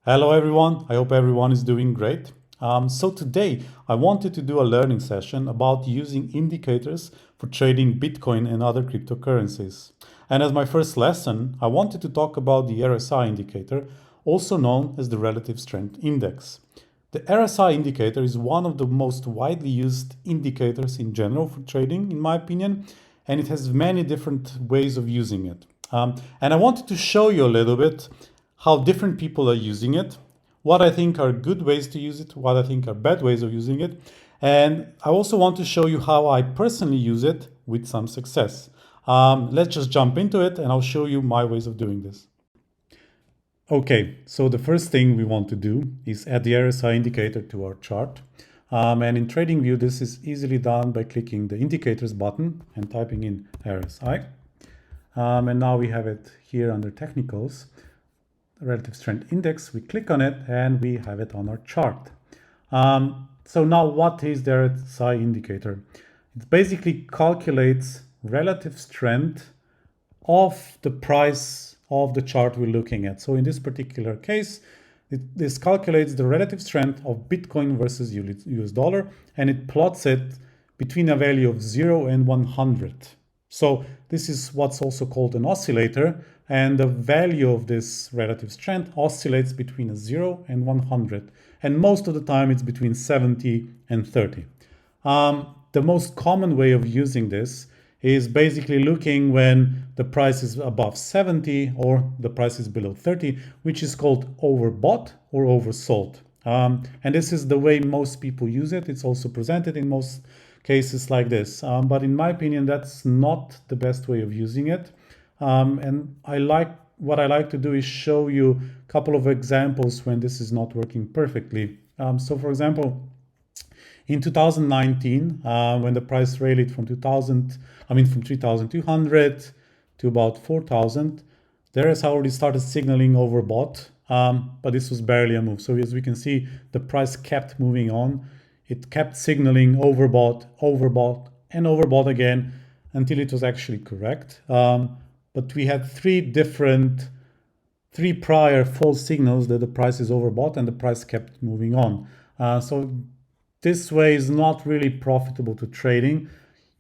Hello everyone, I hope everyone is doing great. So today I wanted to do a learning session about using indicators for trading Bitcoin and other cryptocurrencies. And as my first lesson, I wanted to talk about the RSI indicator, also known as the Relative Strength Index. The RSI indicator is one of the most widely used indicators in general for trading, in my opinion, and it has many different ways of using it. And I wanted to show you a little bit how different people are using it, what I think are good ways to use it, what I think are bad ways of using it. And I also want to show you how I personally use it with some success. Let's just jump into it and I'll show you my ways of doing this. Okay, so the first thing we want to do is add the RSI indicator to our chart. And in TradingView, this is easily done by clicking the indicators button and typing in RSI. And now we have it here under technicals. Relative strength index, we click on it and we have it on our chart. So now what is the RSI indicator? It basically calculates relative strength of the price of the chart we're looking at. So in this particular case, this calculates the relative strength of Bitcoin versus US dollar, and it plots it between a value of 0 and 100. So this is what's also called an oscillator, and the value of this relative strength oscillates between a 0 and 100. And most of the time it's between 70 and 30. The most common way of using this is basically looking when the price is above 70 or the price is below 30, which is called overbought or oversold. And this is the way most people use it. It's also presented in most cases like this. But in my opinion, that's not the best way of using it. And what I like to do is show you a couple of examples when this is not working perfectly. So for example, in 2019, when the price rallied from 3,200 to about 4,000, there has already started signaling overbought, but this was barely a move. So as we can see, the price kept moving on. It kept signaling overbought, overbought, and overbought again until it was actually correct. But we had three prior false signals that the price is overbought and the price kept moving on. So this way is not really profitable to trading.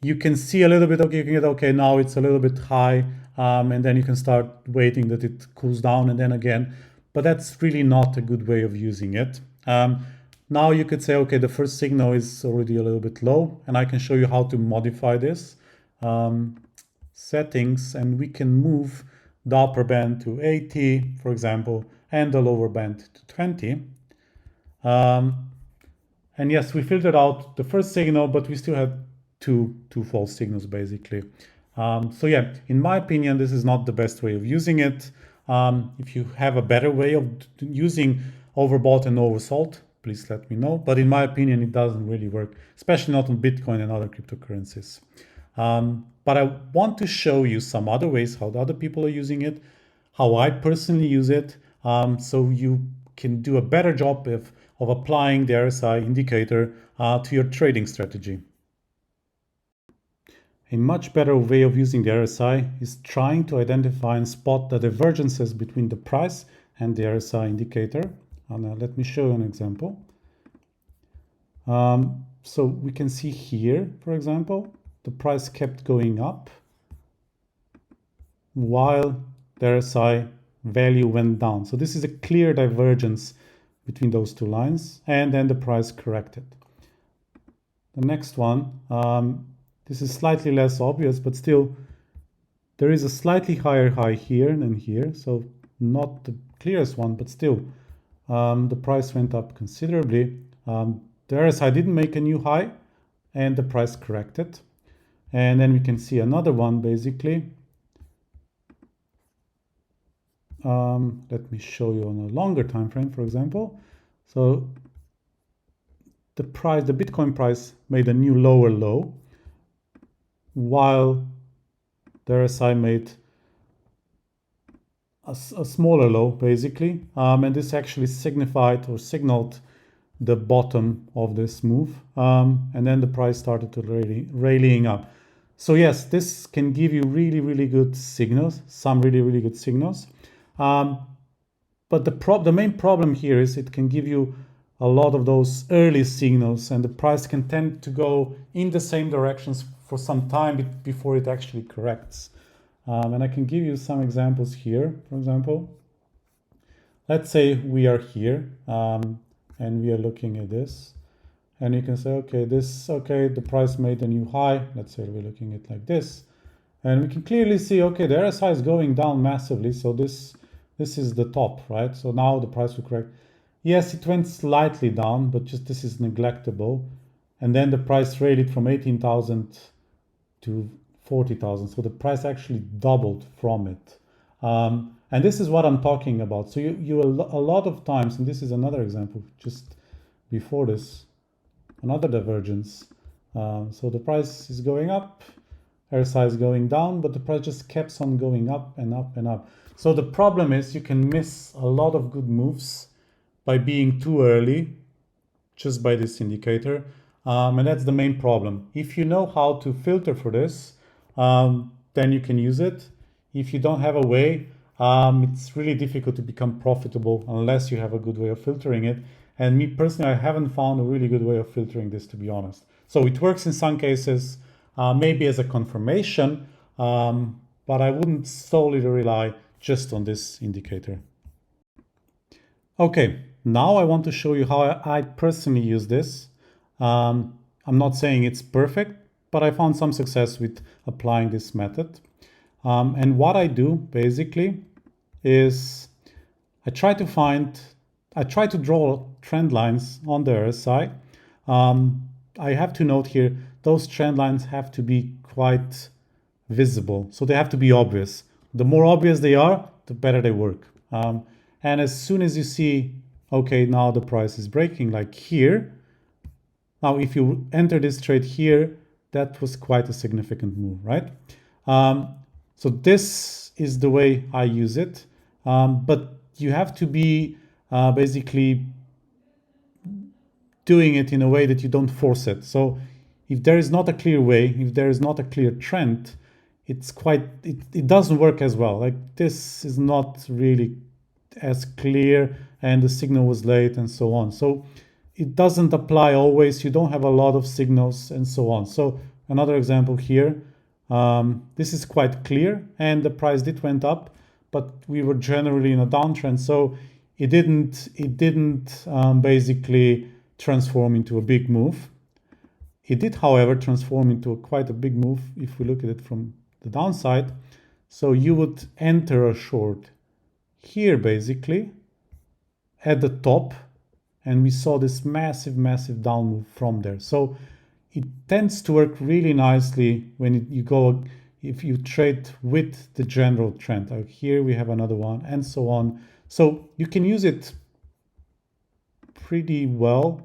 You can see a little bit, okay, you can get, okay, now it's a little bit high, and then you can start waiting that it cools down and then again, but that's really not a good way of using it. Now you could say, okay, the first signal is already a little bit low, and I can show you how to modify this. Settings, and we can move the upper band to 80, for example, and the lower band to 20. And yes, we filtered out the first signal, but we still had two false signals basically. So yeah, in my opinion, this is not the best way of using it. If you have a better way of using overbought and oversold, please let me know. But in my opinion, it doesn't really work, especially not on Bitcoin and other cryptocurrencies. But I want to show you some other ways how the other people are using it, how I personally use it, so you can do a better job of applying the RSI indicator to your trading strategy. A much better way of using the RSI is trying to identify and spot the divergences between the price and the RSI indicator. And let me show you an example. So we can see here, for example, the price kept going up while the RSI value went down. So this is a clear divergence between those two lines, and then the price corrected. The next one, this is slightly less obvious, but still there is a slightly higher high here than here, so not the clearest one, but still the price went up considerably. The RSI didn't make a new high and the price corrected. And then we can see another one basically. Let me show you on a longer time frame, for example. So the Bitcoin price made a new lower low, while the RSI made a smaller low, basically. And this actually signaled the bottom of this move. And then the price started to rallying up. So yes, this can give you really, really good signals, some really, really good signals. But the main problem here is it can give you a lot of those early signals, and the price can tend to go in the same directions for some time before it actually corrects. And I can give you some examples here. For example, let's say we are here and we are looking at this, and you can say, okay, the price made a new high. Let's say we're looking at like this, and we can clearly see, okay, the RSI is going down massively. So this is the top, right? So now the price will correct. Yes, it went slightly down, but just this is neglectable. And then the price rated from 18,000 to 40,000. So the price actually doubled from it. And this is what I'm talking about. So you a lot of times, and this is another example just before this, another divergence. So the price is going up, RSI is going down, but the price just keeps on going up and up and up. So the problem is you can miss a lot of good moves by being too early, just by this indicator. And that's the main problem. If you know how to filter for this, then you can use it. If you don't have a way, it's really difficult to become profitable unless you have a good way of filtering it. And me personally, I haven't found a really good way of filtering this, to be honest. So it works in some cases, maybe as a confirmation, but I wouldn't solely rely just on this indicator. Okay, now I want to show you how I personally use this. I'm not saying it's perfect, but I found some success with applying this method. And what I do basically is I try to draw trend lines on the RSI. I have to note here, those trend lines have to be quite visible. So they have to be obvious. The more obvious they are, the better they work. And as soon as you see, okay, now the price is breaking like here. Now, if you enter this trade here, that was quite a significant move, right? So this is the way I use it. But you have to be basically doing it in a way that you don't force it. So if there is not a clear way, if there is not a clear trend, it doesn't work as well. Like this is not really as clear, and the signal was late and so on. So it doesn't apply always. You don't have a lot of signals and so on. So another example here, this is quite clear, and the price went up, but we were generally in a downtrend. So it didn't basically transform into a big move. It did, however, transform into quite a big move if we look at it from the downside. So you would enter a short here basically at the top, and we saw this massive down move from there. So it tends to work really nicely when if you trade with the general trend. Like here we have another one and so on. So you can use it pretty well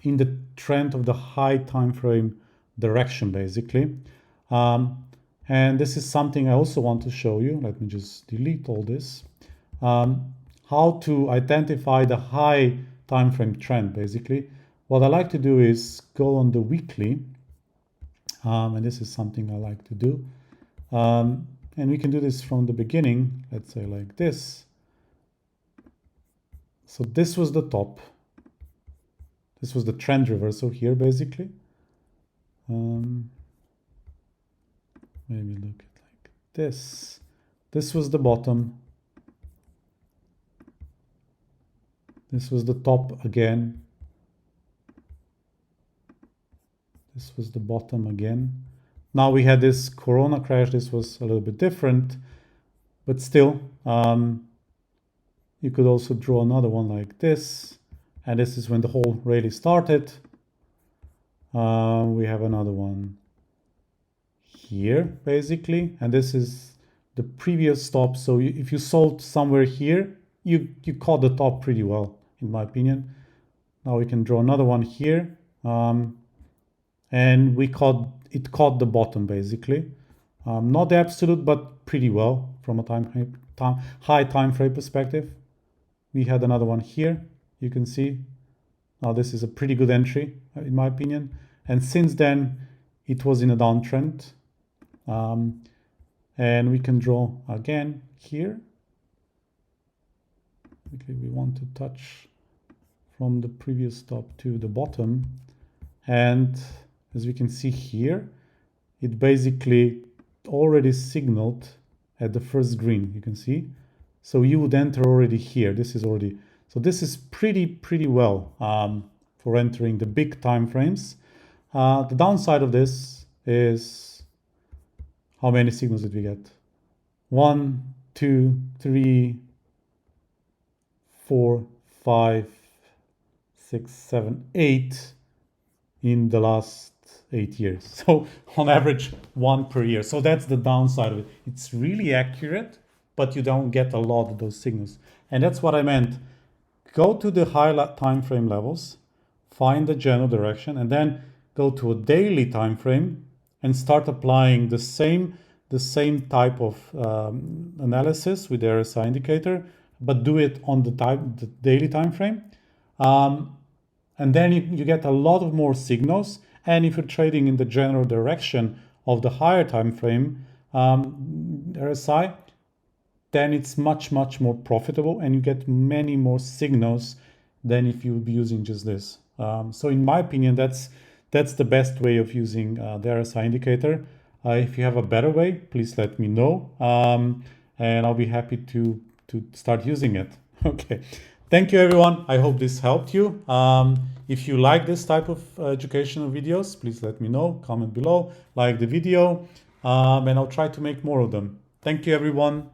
in the trend of the high time frame direction basically. And this is something I also want to show you. Let me just delete all this. How to identify the high time frame trend basically. What I like to do is go on the weekly, and this is something I like to do. And we can do this from the beginning, let's say like this. So this was the top. This was the trend reversal here basically. Maybe look at like this. This was the bottom. This was the top again. This was the bottom again. Now we had this Corona crash. This was a little bit different, but still, you could also draw another one like this. And this is when the whole rally started. We have another one here, basically. And this is the previous stop. So if you sold somewhere here, you caught the top pretty well, in my opinion. Now we can draw another one here. And it caught the bottom, basically. Not the absolute, but pretty well from a high time frame perspective. We had another one here. You can see now this is a pretty good entry, in my opinion. And since then, it was in a downtrend. And we can draw again here. Basically, we want to touch from the previous stop to the bottom. And as we can see here, it basically already signaled at the first green, you can see. So you would enter already here. This is already, so this is pretty well for entering the big time frames. The downside of this is how many signals did we get? 1, 2, 3, 4, 5, 6, 7, 8 in the last 8 years. So on average, 1 per year. So that's the downside of it. It's really accurate, but you don't get a lot of those signals. And that's what I meant. Go to the high time frame levels, find the general direction, and then go to a daily time frame and start applying the same type of analysis with the RSI indicator, but do it on the daily time frame. And then you get a lot of more signals. And if you're trading in the general direction of the higher time frame RSI, then it's much more profitable, and you get many more signals than if you would be using just this. So in my opinion, that's the best way of using the RSI indicator. If you have a better way, please let me know, and I'll be happy to start using it. Okay, thank you everyone. I hope this helped you. If you like this type of educational videos, please let me know, comment below, like the video, and I'll try to make more of them. Thank you everyone.